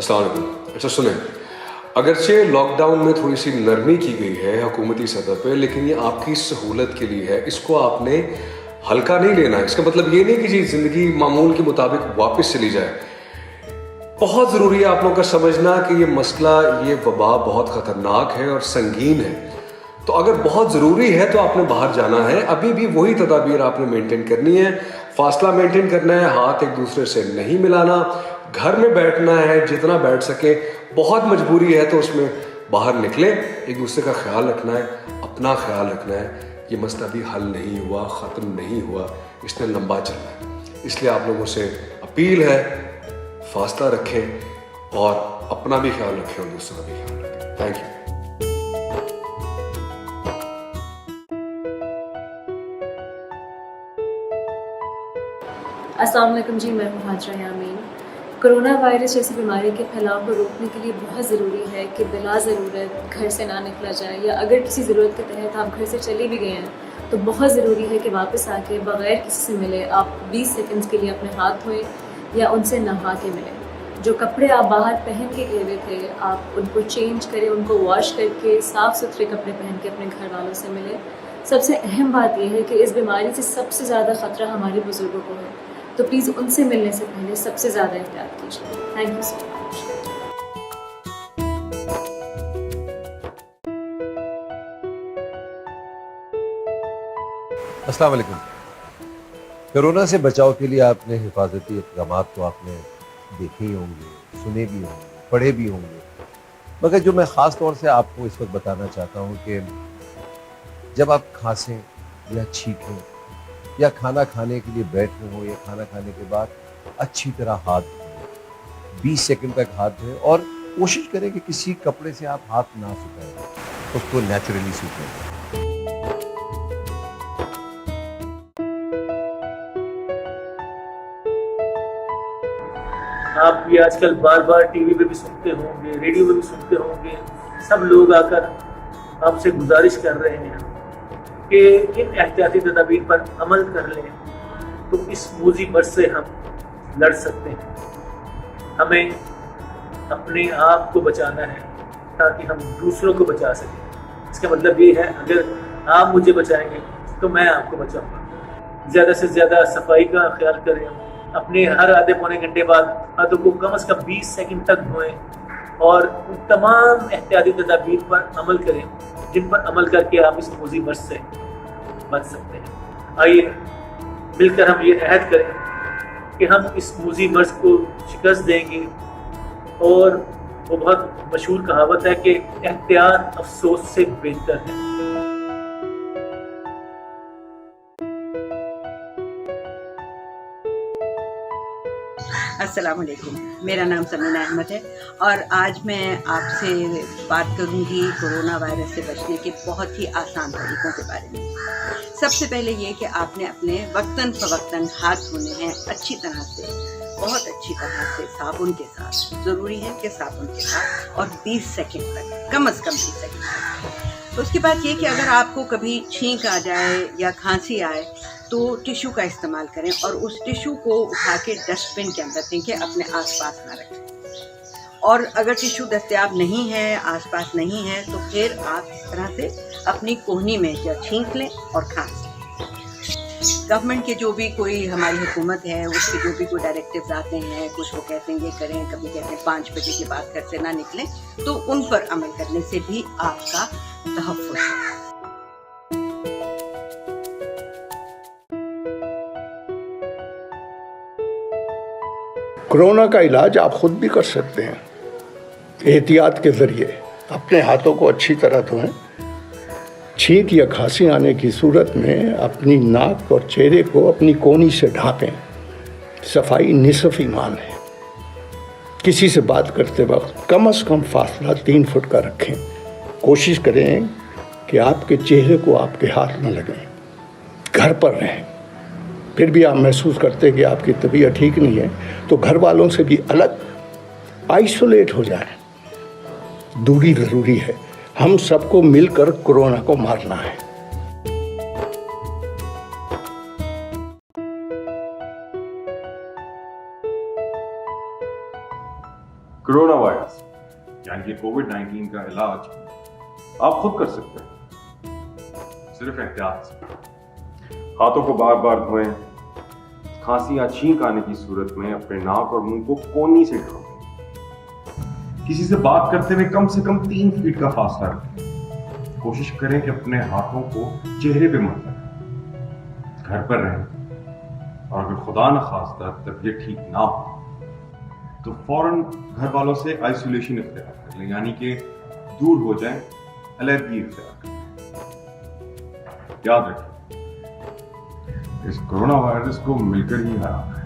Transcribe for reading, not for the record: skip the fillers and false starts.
अस्सलाम वालेकुम। अच्छा सुने, अगरचे लॉकडाउन में थोड़ी सी नरमी की गई है हुकूमती सतह पे, लेकिन ये आपकी सहूलत के लिए है। इसको आपने हल्का नहीं लेना है। इसका मतलब ये नहीं कि जी ज़िंदगी मामूल के मुताबिक वापस चली जाए। बहुत ज़रूरी है आप लोगों का समझना कि ये मसला, ये वबा बहुत ख़तरनाक है और संगीन है। तो अगर बहुत ज़रूरी है तो आपने बाहर जाना है। अभी भी वही तदाबीर आपने मेंटेन करनी है। फासला मेंटेन करना है, हाथ एक दूसरे से नहीं मिलाना, घर में बैठना है जितना बैठ सके। बहुत मजबूरी है तो उसमें बाहर निकले, एक दूसरे का ख्याल रखना है, अपना ख्याल रखना है। ये मसला अभी हल नहीं हुआ, ख़त्म नहीं हुआ, इसने लंबा चलना है। इसलिए आप लोगों से अपील है, फासला रखें और अपना भी ख्याल रखें और दूसरों का भी ख्याल रखें। Thank you. अस्सलाम वालेकुम जी, मैं हूँ हाजरा यामीन। कोरोना वायरस जैसी बीमारी के फैलाव को रोकने के लिए बहुत ज़रूरी है कि बिला ज़रूरत घर से ना निकला जाए, या अगर किसी ज़रूरत के तहत आप घर से चले भी गए हैं तो बहुत ज़रूरी है कि वापस आके बग़ैर किसी से मिले आप 20 सेकंड्स के लिए अपने हाथ धोएं या उनसे नहा के मिलें। जो कपड़े आप बाहर पहन के गए हुए थे आप उनको चेंज करें, उनको वॉश करके साफ़ सुथरे कपड़े पहन के अपने घर वालों से मिलें। सबसे अहम बात यह है कि इस बीमारी से सबसे ज़्यादा ख़तरा हमारे बुज़ुर्गों को है, तो प्लीज़ उनसे मिलने से पहले सबसे ज़्यादा एहतियात कीजिए। Thank you so much. अस्सलाम वालेकुम। कोरोना से बचाव के लिए आपने हिफाजती इक़दामात तो आपने देखे ही होंगे, सुने भी होंगे, पढ़े भी होंगे, मगर जो मैं ख़ास तौर से आपको इस वक्त बताना चाहता हूँ कि जब आप खांसें या छींकें या खाना खाने के लिए बैठ रहे हो या खाना खाने के बाद अच्छी तरह हाथ धोएं, 20 सेकंड तक हाथ धोएं और कोशिश करें कि किसी कपड़े से आप हाथ ना सुखाएं, उसको नेचुरली सूखें। आप भी आजकल बार बार टीवी पे भी सुनते होंगे, रेडियो पे भी सुनते होंगे, सब लोग आकर आपसे गुजारिश कर रहे हैं कि इन एहतियाती तदाबीर पर अमल कर लें तो इस मूजी मर्ज से हम लड़ सकते हैं। हमें अपने आप को बचाना है ताकि हम दूसरों को बचा सकें। इसका मतलब ये है, अगर आप मुझे बचाएंगे तो मैं आपको बचाऊंगा। ज़्यादा से ज़्यादा सफाई का ख्याल करें, अपने हर आधे पौने घंटे बाद हाथों को कम से कम 20 सेकंड तक धोएं और तमाम एहतियाती तदाबीर पर अमल करें जिन पर अमल करके आप इस मूजी मर्ज से बच सकते हैं। आइए मिलकर हम ये अहद करें कि हम इस मूजी मर्ज को शिकस्त देंगे। और वो बहुत मशहूर कहावत है कि एहतियात अफसोस से बेहतर है। अस्सलाम वालेकुम, मेरा नाम समीना अहमद है और आज मैं आपसे बात करूंगी कोरोना वायरस से बचने के बहुत ही आसान तरीकों के बारे में। सबसे पहले ये कि आपने अपने वक्तन फ़वक्तन हाथ धोने हैं अच्छी तरह से, बहुत अच्छी तरह से साबुन के साथ। ज़रूरी है कि साबुन के साथ और 20 सेकंड तक, कम से कम 20 सेकंड तक। तो उसके बाद ये कि अगर आपको कभी छींक आ जाए या खांसी आए तो टिश्यू का इस्तेमाल करें और उस टिश्यू को उठा के डस्टबिन के अंदर फेंकें, अपने आसपास ना रखें। और अगर टिश्यू दस्तयाब नहीं है, आसपास नहीं है, तो फिर आप इस तरह से अपनी कोहनी में या छींक लें और खांस लें। गवर्नमेंट के जो भी कोई हमारी हुकूमत है उसके जो भी कोई डायरेक्टिव्स आते हैं, कुछ वो कहते हैं ये करें, कभी कहते हैं 5 बजे के बाद घर से ना निकलें, तो उन पर अमल करने से भी आपका तहफ़्फ़ुज़ है। कोरोना का इलाज आप खुद भी कर सकते हैं एहतियात के ज़रिए। अपने हाथों को अच्छी तरह धोएं। छींक या खांसी आने की सूरत में अपनी नाक और चेहरे को अपनी कोहनी से ढांपें। सफाई निसफ ईमान है। किसी से बात करते वक्त कम से कम फासला 3 फुट का रखें। कोशिश करें कि आपके चेहरे को आपके हाथ न लगें। घर पर रहें। फिर भी आप महसूस करते हैं कि आपकी तबीयत ठीक नहीं है तो घर वालों से भी अलग आइसोलेट हो जाएं। दूरी ज़रूरी है। हम सबको मिलकर कोरोना को मारना है। कोरोना वायरस यानी कि कोविड-19 का इलाज आप खुद कर सकते हैं, सिर्फ एहतियात से। हाथों को बार बार धोएं। खांसी या छींक आने की सूरत में अपने नाक और मुंह को कोहनी से ढकें। किसी से बात करते हुए कम से कम 3 फीट का फासला रखें। कोशिश करें कि अपने हाथों को चेहरे पे मत लगाएं। घर पर रहें और अगर खुदा न खास्ता तबीयत ठीक ना हो तो फौरन घर वालों से आइसोलेशन इख्तियार कर लें, यानी कि दूर हो जाएं, अलग इख्तियार करें। याद रखें, इस कोरोना वायरस को मिलकर ही हराना है।